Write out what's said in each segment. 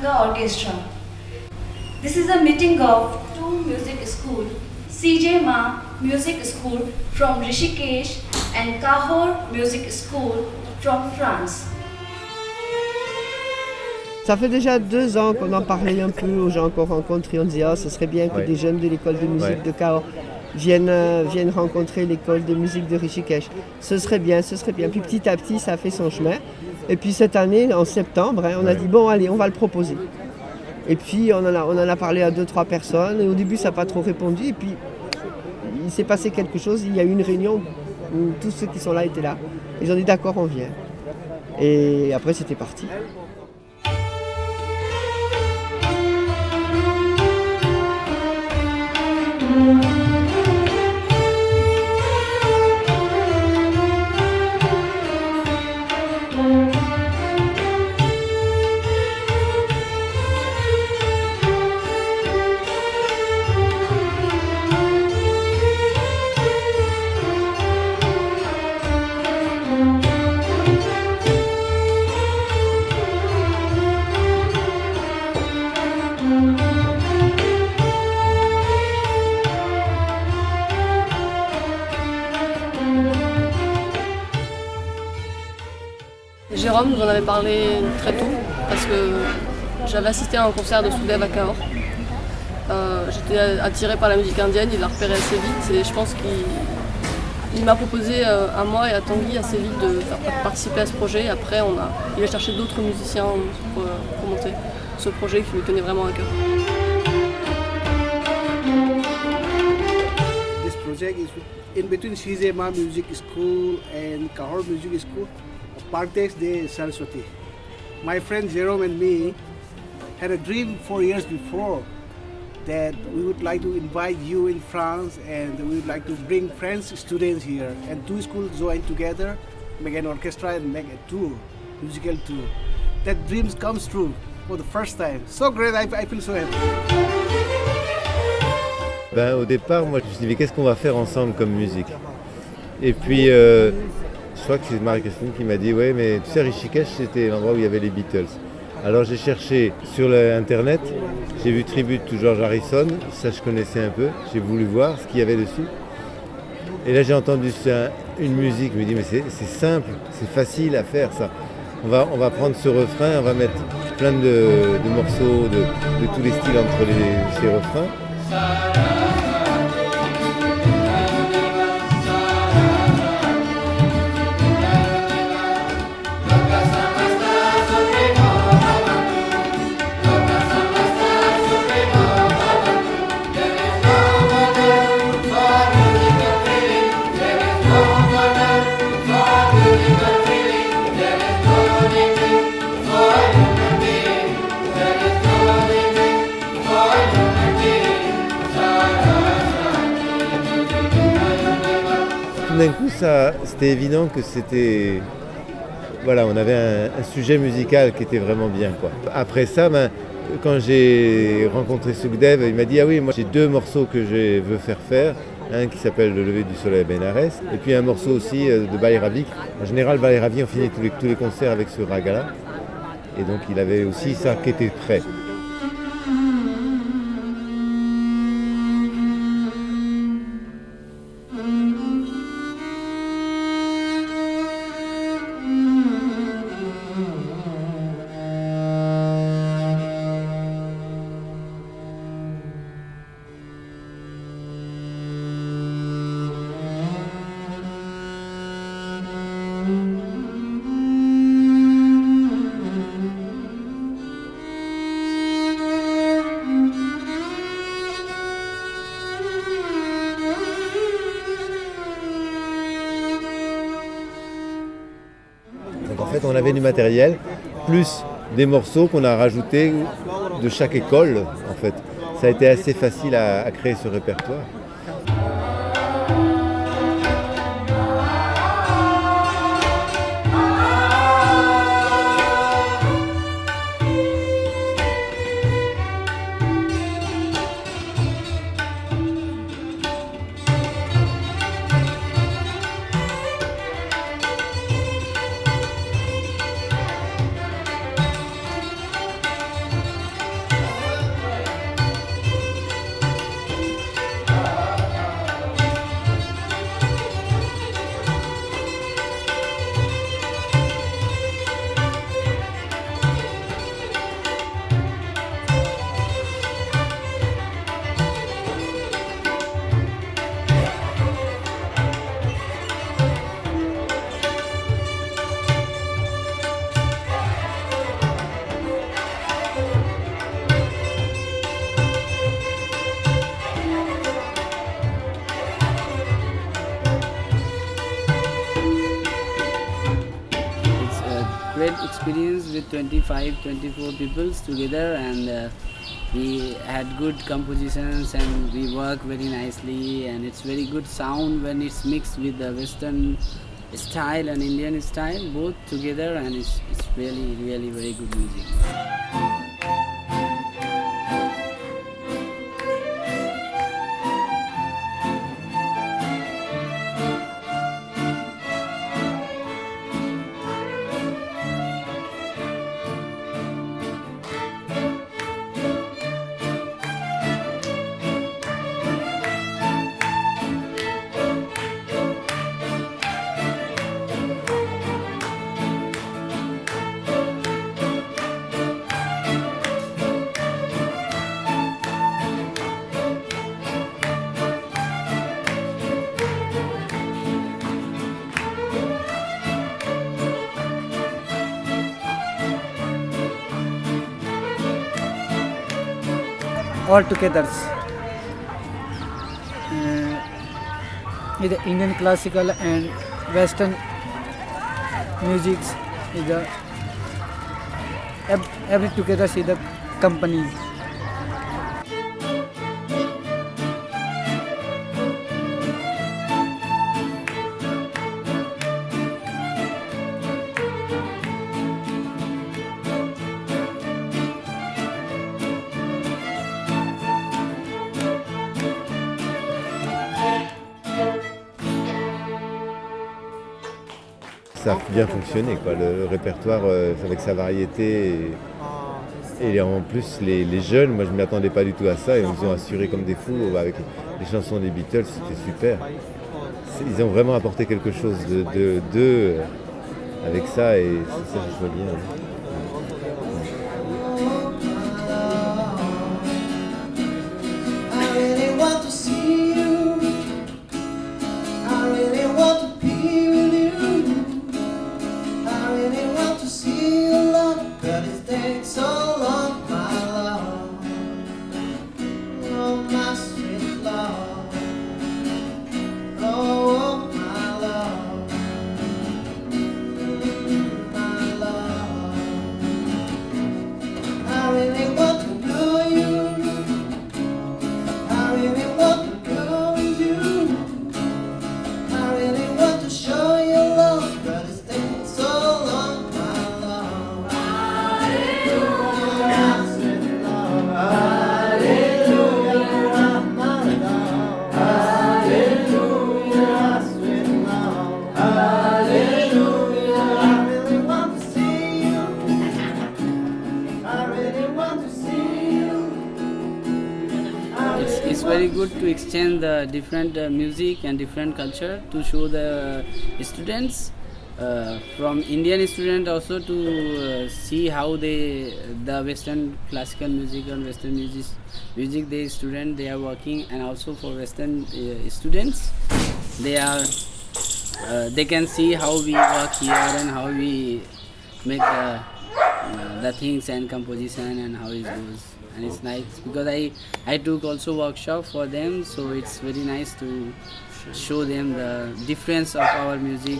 Ganga Orchestra. This is a meeting of two music schools, CJ Ma Music School from Rishikesh and Kahor Music School from France. Ça fait déjà 2 ans qu'on en parlait un peu aux gens qu'on rencontre et on disait ce serait bien que des jeunes de l'école de musique de Kahor viennent rencontrer l'école de musique de Rishikesh. Ce serait bien. Puis petit à petit, ça a fait son chemin. Et puis cette année, en septembre, on a dit bon allez, on va le proposer. Et puis on en a parlé à 2-3 personnes. Et au début, ça n'a pas trop répondu. Et puis il s'est passé quelque chose. Il y a eu une réunion où tous ceux qui sont là étaient là. Ils ont dit d'accord, on vient. Et après, c'était parti. Jérôme nous en avait parlé très tôt parce que j'avais assisté à un concert de Sukhdev à Kahor. J'étais attirée par la musique indienne, il l'a repéré assez vite et je pense qu'il m'a proposé à moi et à Tanguy assez vite de faire participer à ce projet. Après, il a cherché d'autres musiciens pour monter ce projet qui lui tenait vraiment à cœur. This project is in between Shizema Music School and Kahor Music School. Partex de Saraswati. My friend Jerome and me had a dream 4 years before that we would like to invite you in France and we would like to bring French students here and two schools join together, make an orchestra and make a tour, musical tour. That dream comes true for the first time. So great, I feel so happy. Au départ, moi je me suis dit mais qu'est-ce qu'on va faire ensemble comme musique? Et puis je crois que c'est Marie-Christine qui m'a dit ouais mais tu sais Rishikesh c'était l'endroit où il y avait les Beatles. Alors j'ai cherché sur internet, j'ai vu Tribute to George Harrison, ça je connaissais un peu, j'ai voulu voir ce qu'il y avait dessus. Et là j'ai entendu une musique, je me dis mais c'est simple, c'est facile à faire ça. On va prendre ce refrain, on va mettre plein de morceaux de tous les styles entre ces refrains. Tout d'un coup, c'était évident que c'était... Voilà, on avait un sujet musical qui était vraiment bien, quoi. Après ça, quand j'ai rencontré Sukhdev, il m'a dit « Ah oui, moi j'ai 2 morceaux que je veux faire. Un qui s'appelle Le lever du soleil à Bénarès, et puis un morceau aussi de Bhairavi. En général, Bhairavi, on finit tous les concerts avec ce raga-là. Et donc il avait aussi ça qui était prêt. Donc en fait, on avait du matériel, plus des morceaux qu'on a rajoutés de chaque école, en fait. Ça a été assez facile à créer ce répertoire. great experience with 25, 24 people together, and we had good compositions and we work very nicely, and it's very good sound when it's mixed with the Western style and Indian style both together, and it's really very good music. All together with the Indian classical and Western music is the every together is the company. Ça a bien fonctionné, quoi. Le répertoire avec sa variété et en plus les jeunes, moi je ne m'y attendais pas du tout à ça, et ils nous ont assuré comme des fous avec les chansons des Beatles, c'était super. Ils ont vraiment apporté quelque chose de avec ça, et ça je vois bien. It's very good to exchange the different music and different culture to show the students, from Indian students also, to see how the Western classical music and Western music they are working, and also for Western students they can see how we work here and how we make the things and composition and how it goes. And it's nice because I took also workshop for them, so it's very nice to show them the difference of our music.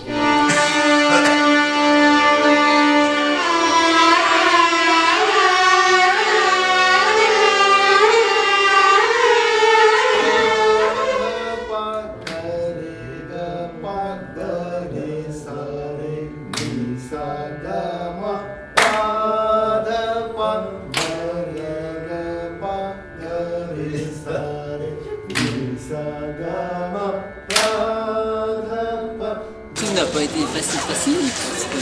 Tout n'a pas été facile parce que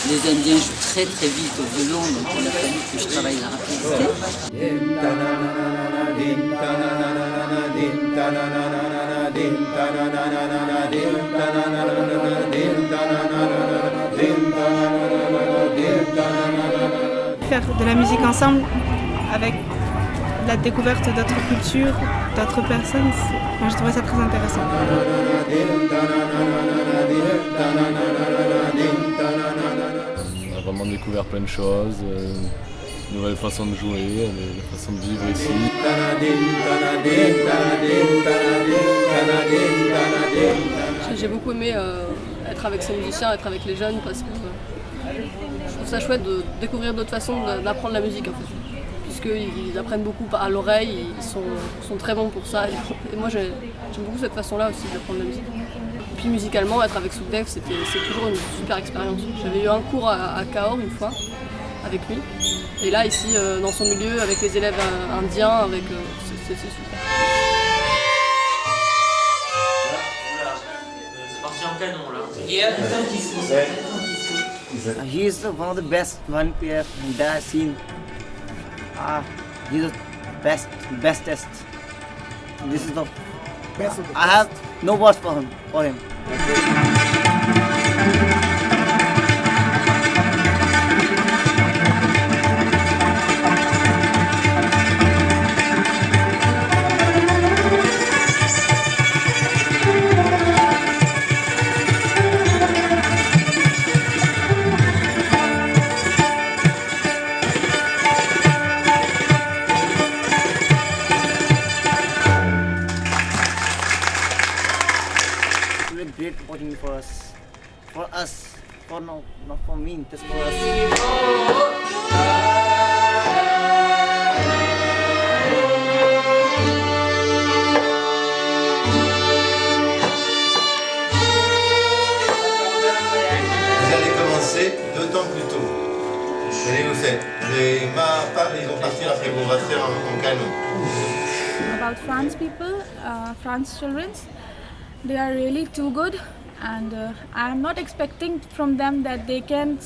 les Indiens jouent très vite au violon, donc il a fallu que je travaille la rapidité. Faire de la musique ensemble avec la découverte d'autres cultures, d'autres personnes, moi je trouvais ça très intéressant. On a vraiment découvert plein de choses, nouvelles façons de jouer, des façons de vivre ici. J'ai beaucoup aimé être avec ces musiciens, être avec les jeunes, parce que Je trouve ça chouette de découvrir d'autres façons d'apprendre la musique en fait. Puisqu'ils apprennent beaucoup à l'oreille, ils sont très bons pour ça. Et moi j'aime beaucoup cette façon-là aussi d'apprendre la musique. Et puis musicalement, être avec Soukdev, c'est toujours une super expérience. J'avais eu un cours à Cahors une fois avec lui. Et là ici, dans son milieu, avec les élèves indiens, c'est super. C'est parti en canon là. He is one of the best one player that I've seen. He's the bestest. This is the Best of the I have no words for him. It's a great opportunity for us, not for me, just for us. Vous allez commencer 2 temps plus tôt. Allez vous faire. Les mains, ils vont partir après vous va faire en canon. About France people, France children, they are really too good, and I am not expecting from them that they can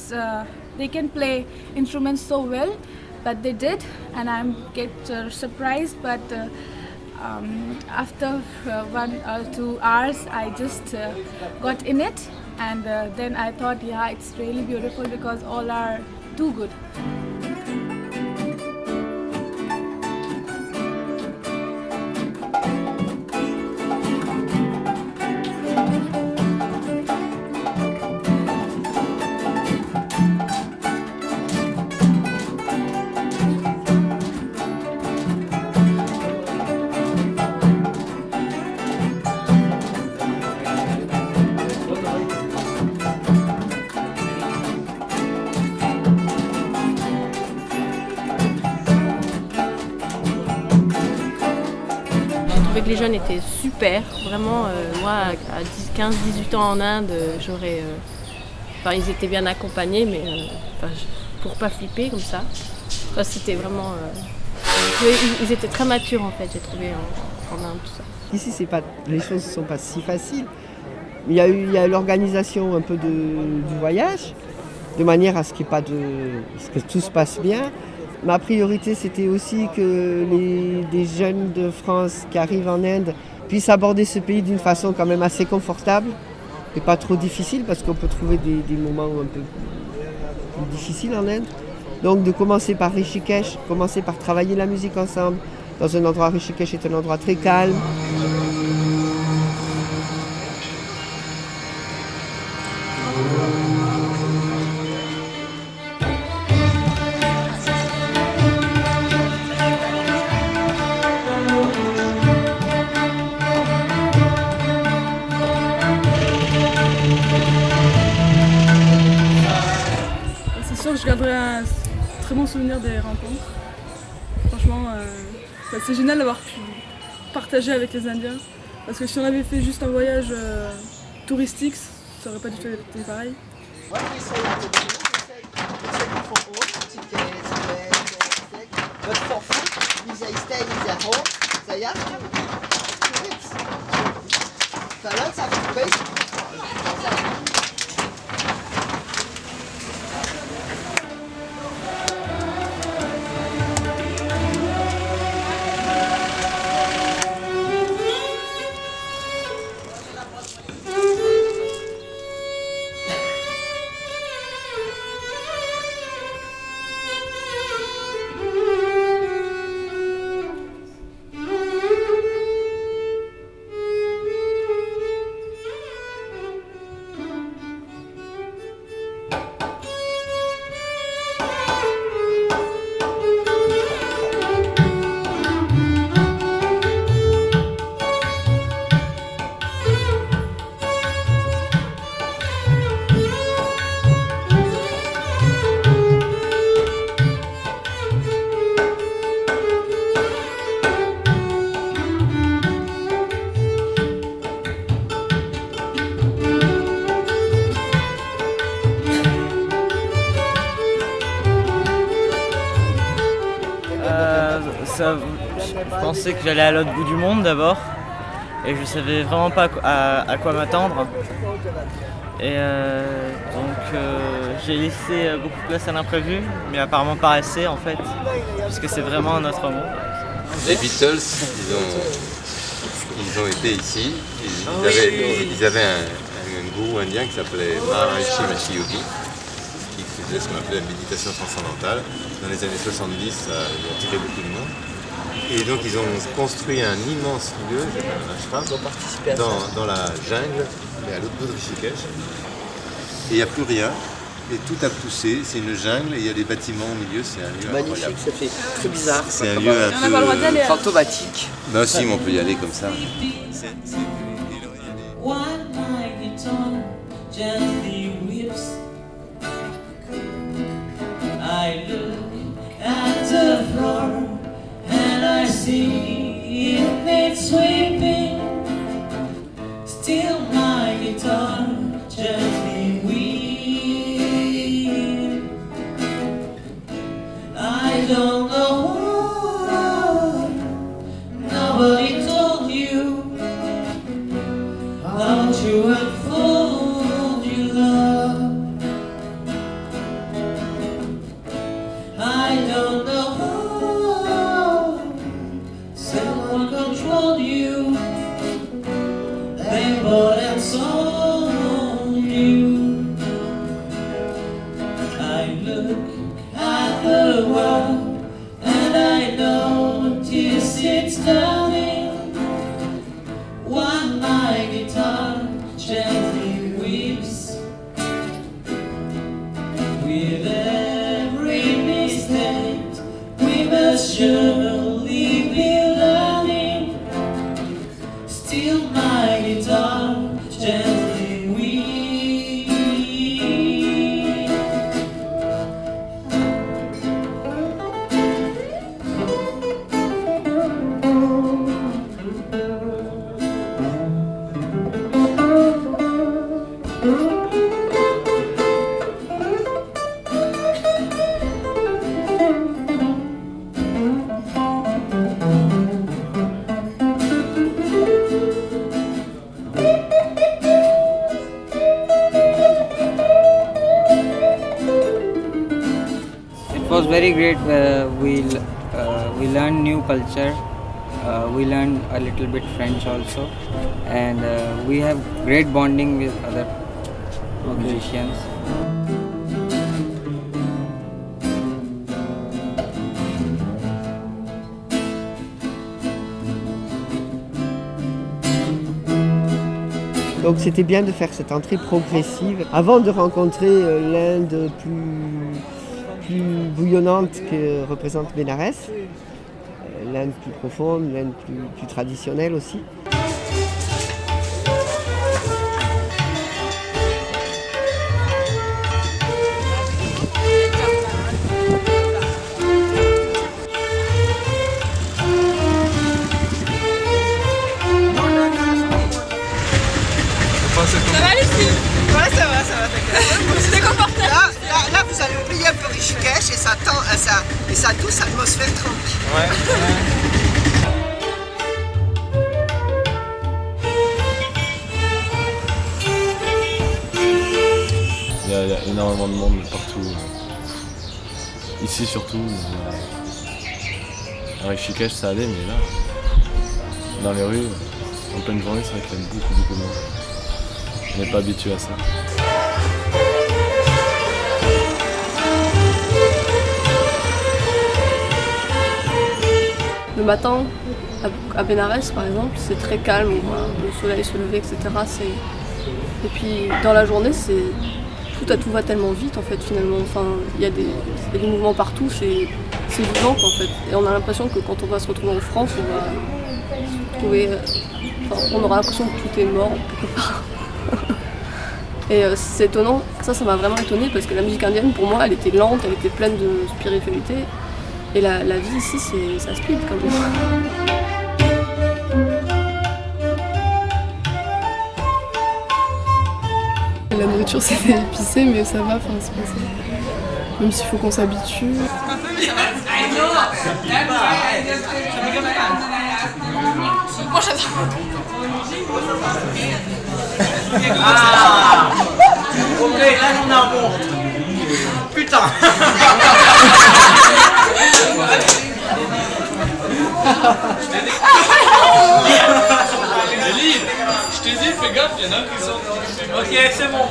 play instruments so well, but they did, and I'm surprised. But after 1 or 2 hours, I just got in it, and then I thought, yeah, it's really beautiful because all are too good. Que les jeunes étaient super, vraiment. Moi, à 15-18 ans en Inde, ils étaient bien accompagnés, mais pour pas flipper comme ça. C'était vraiment. Ils étaient très matures en fait, j'ai trouvé en Inde tout ça. Ici, les choses ne sont pas si faciles. Il y a l'organisation un peu du voyage, de manière à ce que tout se passe bien. Ma priorité, c'était aussi que des jeunes de France qui arrivent en Inde puissent aborder ce pays d'une façon quand même assez confortable et pas trop difficile, parce qu'on peut trouver des moments un peu plus difficiles en Inde. Donc de commencer par Rishikesh, commencer par travailler la musique ensemble dans un endroit. Rishikesh est un endroit très calme. Je garderai un très bon souvenir des rencontres. Franchement, c'est génial d'avoir pu partager avec les Indiens. Parce que si on avait fait juste un voyage touristique, ça aurait pas du tout été pareil. je pensais que j'allais à l'autre bout du monde d'abord et je savais vraiment pas à quoi m'attendre. Et donc j'ai laissé beaucoup de place à l'imprévu, mais apparemment pas assez en fait, puisque c'est vraiment un autre monde. Les Beatles, ils ont été ici, ils avaient un gourou indien qui s'appelait Maharishi Mahesh Yogi, qui faisait ce qu'on appelait la méditation transcendantale. Dans les années 70, ça a attiré beaucoup de monde. Et donc ils ont construit un immense lieu, un ashram, dans la jungle, mais à l'autre bout de Rishikesh. Et il n'y a plus rien, et tout a poussé, c'est une jungle, et il y a des bâtiments au milieu, c'est un lieu incroyable. Magnifique, ça fait très bizarre. C'est un lieu un peu fantomatique. Non, si, mais on peut y aller comme ça. I look at the floor and I see it sweeping. Still my guitar gently weeps. I don't know, nobody told you how to unfold your love. I don't know how someone controlled you. They bought and sold you. I look at the world and I notice it's turning. While my guitar gently weeps. With every mistake we must surely be learning. Still my guitar gently weeps. It was very great. We learned new culture. We learned a little bit French also, and we have great bonding with other musicians. Donc c'était bien de faire cette entrée progressive avant de rencontrer l'Inde plus bouillonnante que représente Bénarès, l'Inde plus profonde, l'Inde plus traditionnelle aussi. Ça va Lucie? Ouais, ça va, t'inquiète. C'était confortable. Là, vous allez oublier un peu Rishikesh et sa douce atmosphère tranquille. Ouais. Il y a énormément de monde partout. Ici surtout. À Rishikesh ça allait, mais là, dans les rues, en pleine journée, c'est vrai qu'il y a beaucoup de monde. On n'est pas habitué à ça. Le matin, à Bénarès par exemple, c'est très calme, on voit le soleil se lever, etc. Et puis dans la journée, tout va tellement vite en fait finalement. Enfin, il y a des mouvements partout, c'est vivant en fait. Et on a l'impression que quand on va se retrouver en France, on va se retrouver, on aura l'impression que tout est mort quelque part. Et c'est étonnant, ça m'a vraiment étonnée parce que la musique indienne pour moi elle était lente, elle était pleine de spiritualité. Et la vie ici, ça speed quand même. La nourriture c'est épicé mais ça va, c'est pas ça. Même s'il faut qu'on s'habitue. Un peu mais ça va. Moi j'adore. Ah ok, là j'en ai un bon. Putain. Je t'ai dit, fais gaffe, il y en a qui sont... Ok, c'est bon.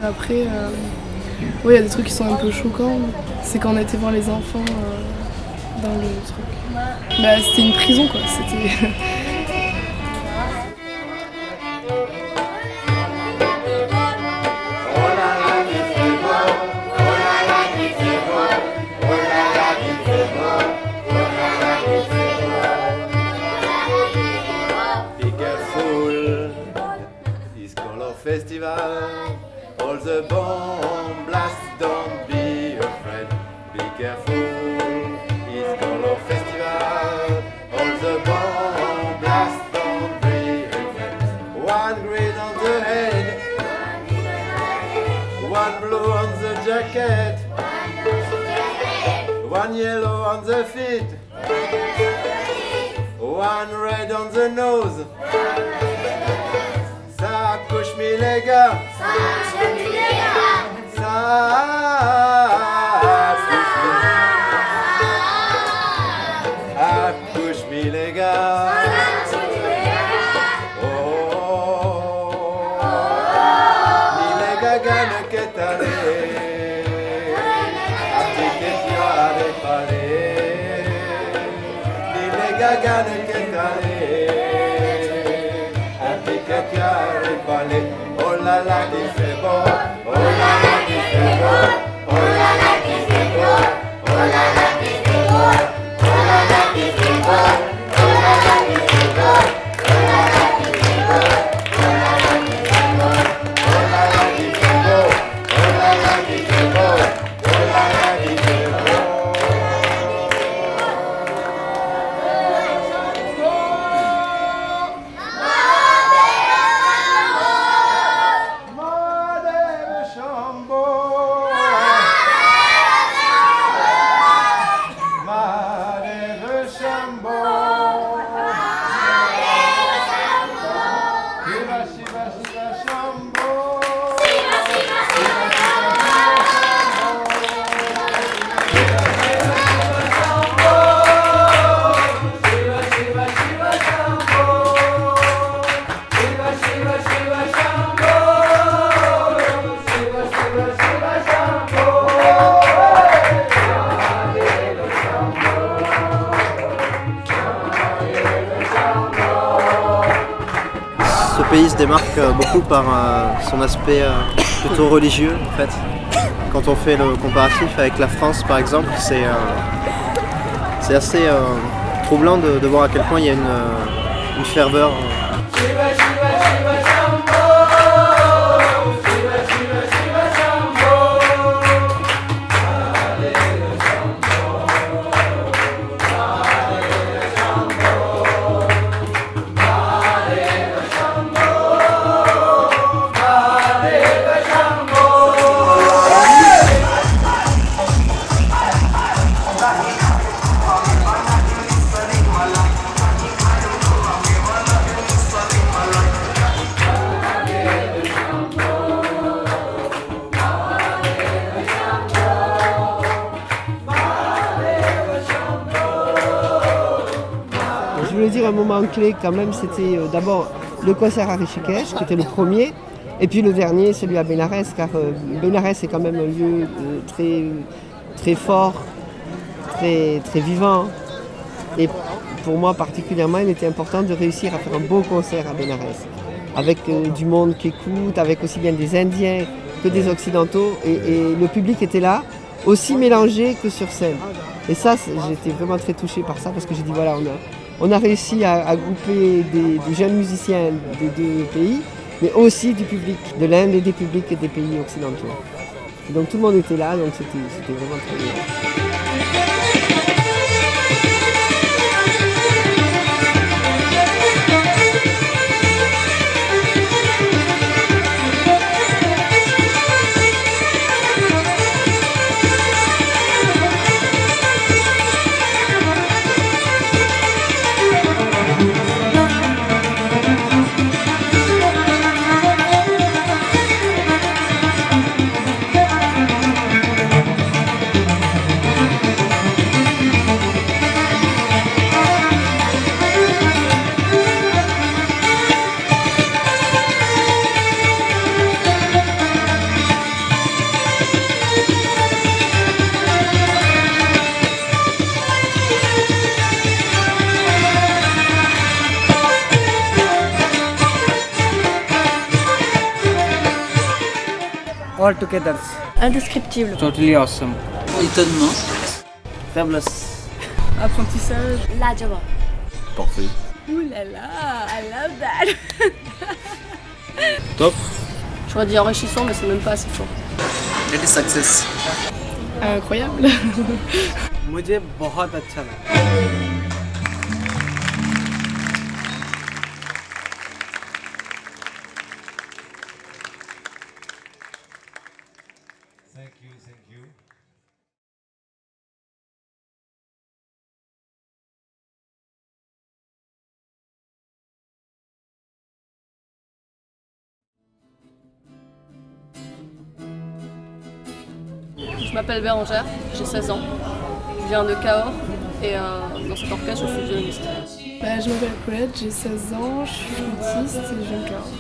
Après, oui, il y a des trucs qui sont un peu choquants. C'est quand on était voir les enfants dans le truc. Bah, c'était une prison, quoi. C'était... Festival, all the bomb blast, don't be afraid, be careful, it's Color Festival, all the bomb blast, don't be afraid, one green on the head, one blue on the jacket, one yellow on the feet, one red on the nose. Ça couche mi les gars. Ça couche mi les gars. Ça couche mi les gars. Oh, mi les gaga ne qu'étalé. Appliqué tu as réparé. Mi les gaga ne qu'étalé. Oh la la qui fait beau, oh la la qui fait beau, oh la la qui fait beau, oh la la qui fait beau, oh la la qui fait beau, oh la la qui fait beau, oh la la qui fait beau, oh la la qui fait beau, oh la la qui fait beau, oh la la qui fait beau, oh la la qui fait beau. Ce pays se démarque beaucoup par son aspect plutôt religieux en fait. Quand on fait le comparatif avec la France par exemple, c'est assez troublant de voir à quel point il y a une ferveur. Je voulais dire un moment clé quand même, c'était d'abord le concert à Rishikesh, qui était le premier, et puis le dernier, celui à Bénarès, car Bénarès est quand même un lieu très, très fort, très, très vivant. Et pour moi particulièrement, il était important de réussir à faire un beau concert à Bénarès, avec du monde qui écoute, avec aussi bien des Indiens que des Occidentaux, et le public était là, aussi mélangé que sur scène. Et ça, j'étais vraiment très touchée par ça, parce que j'ai dit voilà, on a réussi à grouper des jeunes musiciens des deux pays, mais aussi du public de l'Inde et des publics des pays occidentaux. Et donc tout le monde était là, donc c'était vraiment très bien. all together. Indescriptible. Totally awesome. Étonnement. Fabulous. Apprentissage. La Java. Parfait. Ouh là là, I love that. Top. J'aurais dit enrichissant, mais c'est même pas assez fort. It is success. Incroyable. मुझे बहुत अच्छा लगा. Thank you, thank you. Je m'appelle Bérangère, j'ai 16 ans. Je viens de Cahors et dans cet orchestre, je suis violoniste. Je m'appelle Paulette, j'ai 16 ans, je suis flûtiste et je viens de Cahors.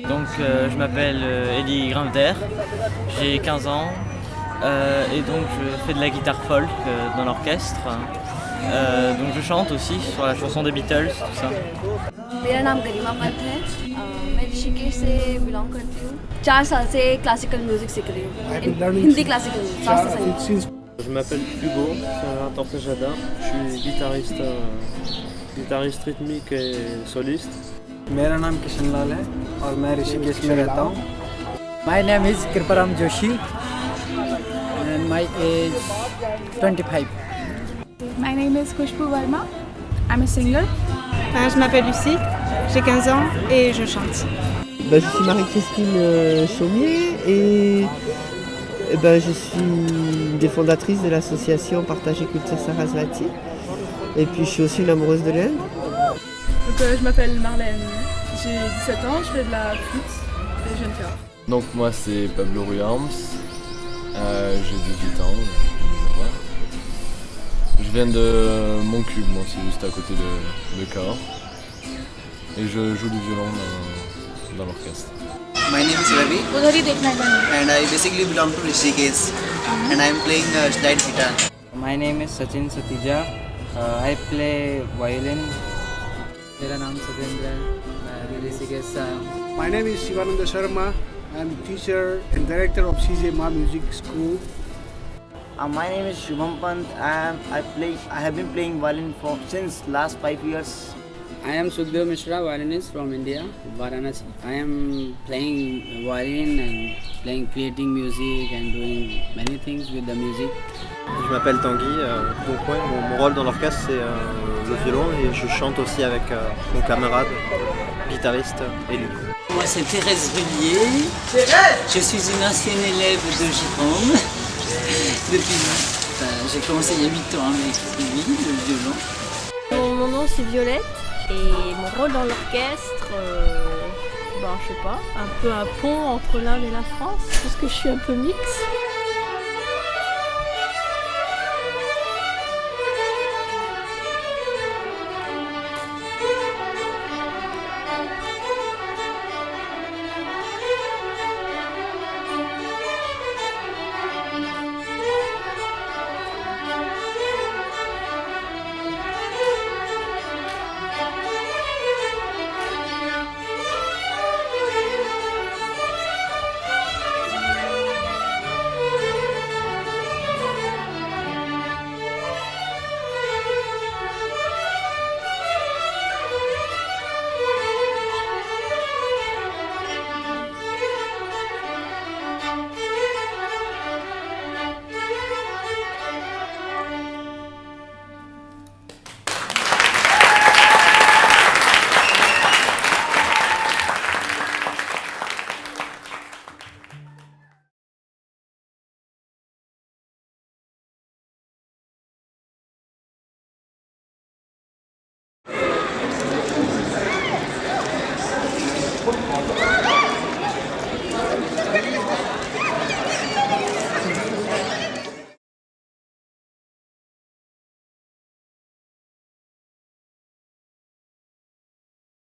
Donc je m'appelle Elie Grimder, j'ai 15 ans et donc je fais de la guitare folk dans l'orchestre. Donc je chante aussi sur la chanson des Beatles, tout ça. मेरा नाम गरिमा पंत है. मैं ऋषिकेश से बिलोंग करती हूँ. 4 साल से classical music सीख रही हूँ. Hindi classical music. Je m'appelle Hugo, c'est un tortejada. Je suis guitariste rythmique et soliste. मेरा नाम किशन लाल है और मैं ऋषिकेश में रहता हूँ. My name is Kriparam Joshi and my age 25. My name is Khushbu Verma. I'm a singer. Je m'appelle Lucie, j'ai 15 ans et je chante. Je suis Marie-Christine Chaumier et je suis une des fondatrices de l'association Partage et Culture Sarasvati. Et puis je suis aussi une amoureuse de l'Inde. Je m'appelle Marlène, j'ai 17 ans, je fais de la flûte et je viens de Cahors. Donc moi c'est Pablo Ruyams, j'ai 18 ans. Voilà. Je viens de Montcube, moi c'est juste à côté de Cahors. Et je joue du violon dans l'orchestre. My name is Ravi and I basically belong to Rishikesh and I am playing slide guitar. My name is Sachin Satija. I play violin. मेरा नाम सत्येंद्र है, मैं ऋषिकेश से आया हूँ. My name is Shivananda Sharma. I am teacher and director of CJ Ma Music School. My name is Shubham Pant. I have been playing violin since last 5 years. I am Sukhdev Mishra, violinist from India, Varanasi. I am playing violin and creating music and doing many things with the music. Je m'appelle Tanguy, donc ouais, mon rôle dans l'orchestre c'est le violon et je chante aussi avec mon camarade, guitariste Elie. Moi c'est Thérèse Rullier. Je suis une ancienne élève de Jérôme. J'ai commencé il y a 8 ans avec lui, le violon. Mon nom c'est Violette et mon rôle dans l'orchestre, je sais pas, un peu un pont entre l'Inde et la France, parce que je suis un peu mixte.